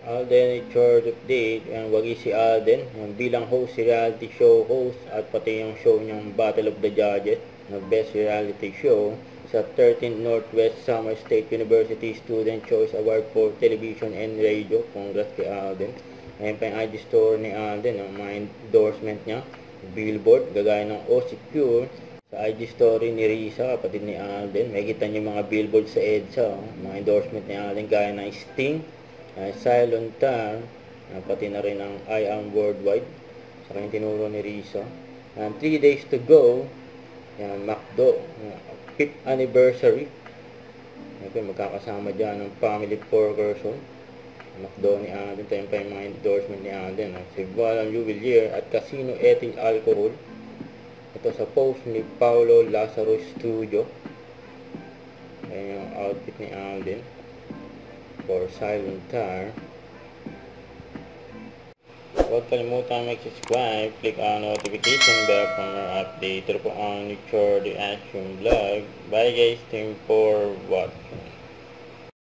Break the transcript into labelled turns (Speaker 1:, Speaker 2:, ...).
Speaker 1: Alden Short Update, and wagi si Alden bilang host, reality show host, at pati yung show niyang Battle of the Judges na Best Reality Show sa 13th Northwest Summer State University Student Choice Award for Television and Radio. Congrats kay Alden. Ayan pa yung IG store ni Alden, ang mga endorsement niya, billboard, gagaya ng Osecure. Sa IG story ni Risa, kapatid ni Alden, may kita niyo mga billboard sa EDSA, mga endorsement ni Alden, gaya ng Sting, Cylon Tar, pati na rin ang I Am Worldwide, sa kanyang tinuro ni Risa. 3 days to go, yan, McDo, 5th anniversary. Ito, magkakasama dyan ng family 4 person. McDo ni Alden, tayo pa yung mga endorsement ni Alden. Si Valan Jubilier at Casino Ethyl Alcohol. Ito sa post ni Paulo Lazaro Studio. Ayan yung outfit ni Alden for Silent Tar. Huwag kalimutan mag-subscribe, click ang notification bell for more update. Ito po ang Nature Reaction Vlog. Bye guys, thank you for watching.